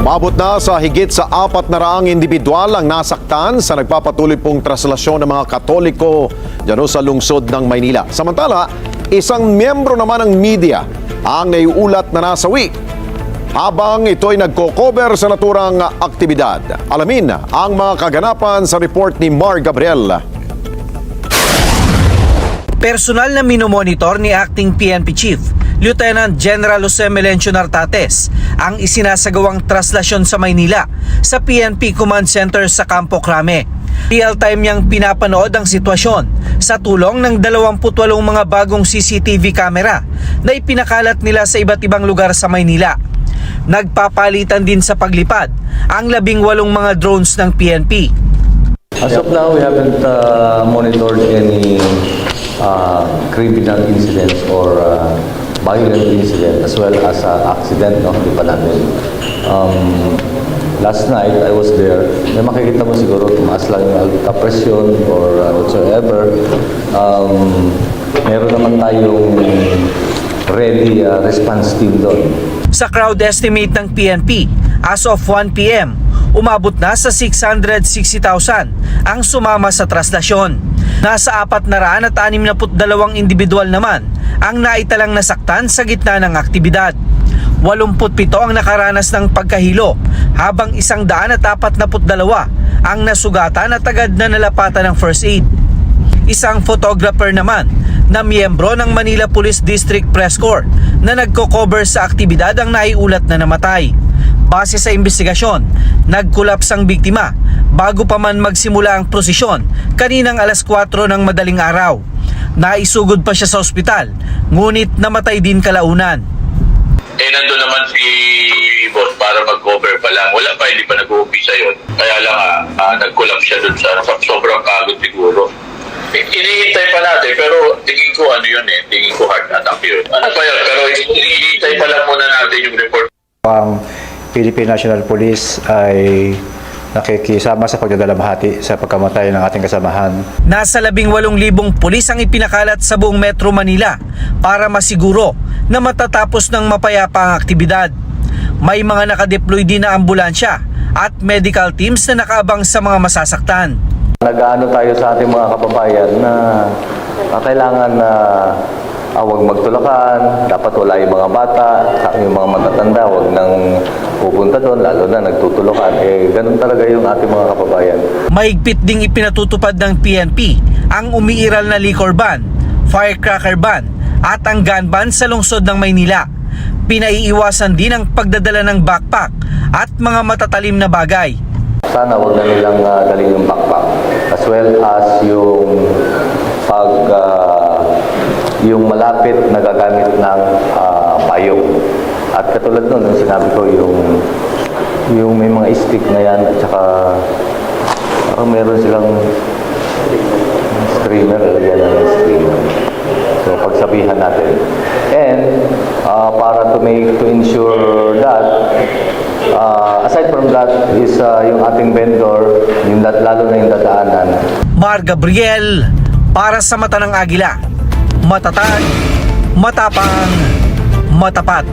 Umabot na sa higit sa 400 individual ang nasaktan sa nagpapatuloy pong traslasyon ng mga Katoliko dyan sa lungsod ng Maynila. Samantala, isang miyembro naman ng media ang naiulat na nasawi habang ito'y nagko-cover sa naturang aktibidad. Alamin ang mga kaganapan sa report ni Mar Gabriel. Personal na minomonitor ni Acting PNP Chief Lieutenant General Jose Melencio Nartates ang isinasagawang traslasyon sa Maynila sa PNP Command Center sa Campo Crame. Real-time niyang pinapanood ang sitwasyon sa tulong ng 28 mga bagong CCTV camera na ipinakalat nila sa iba't ibang lugar sa Maynila. Nagpapalitan din sa paglipad ang 18 mga drones ng PNP. As of now, we haven't monitored any criminal incidents or violent incident as well as accident, no? Hindi pa natin. Last night, I was there. May makikita mo siguro, tumaas lang yung alta-presyon or whatsoever. Meron naman tayong ready response team doon. Sa crowd estimate ng PNP, as of 1 p.m., umabot na sa 660,000 ang sumama sa traslasyon. Nasa 462 individual naman ang naitalang nasaktan sa gitna ng aktibidad. 87 ang nakaranas ng pagkahilo habang 142 ang nasugatan at agad na nalapatan ng first aid. Isang photographer naman na miyembro ng Manila Police District Press Corps na nagko-cover sa aktibidad ang naiulat na namatay. Base sa investigasyon, nagkulaps ang biktima bago pa man magsimula ang prosesyon kaninang alas 4 ng madaling araw. Naisugod pa siya sa ospital, ngunit namatay din kalaunan. Nandun naman si boss para mag-cover pa lang. Wala pa, hindi pa nag-uumpisa yun. Kaya lang nag-collapse siya dun sa sobrang pagod siguro. Inihintay pa natin, pero tingin ko tingin ko heart attack yun. Ano pa yun? Pero inihintay pa lang muna natin yung report. Ang Philippine National Police ay nakikisama sa pagdadalamhati sa pagkamatay ng ating kasamahan. Nasa 18,000 pulis ang ipinakalat sa buong Metro Manila para masiguro na matatapos ng mapayapa ang aktibidad. May mga nakadeploy din na ambulansya at medical teams na nakaabang sa mga masasaktan. Nag-ano tayo sa ating mga kababayan na kailangan na huwag magtulakan, dapat wala yung mga bata, yung mga matatanda, huwag nang pupunta doon, lalo na nagtutulukan. Ganun talaga yung ating mga kababayan. Mahigpit ding ipinatutupad ng PNP ang umiiral na liquor ban, firecracker ban at ang gun ban sa lungsod ng Maynila. Pinaiiwasan din ang pagdadala ng backpack at mga matatalim na bagay. Sana huwag na nilang dalhin yung backpack as well as yung malapit na gagamit ng payong. At katulad nun, sinabi ko yung may mga stick na yan at saka meron silang screamer, lagyan ng screamer. So pagsabihan natin. And para to ensure that aside from that is yung ating vendor, lalo na yung dadaanan. Mar Gabriel, para sa mata ng Agila, matatag, matapang, matapat.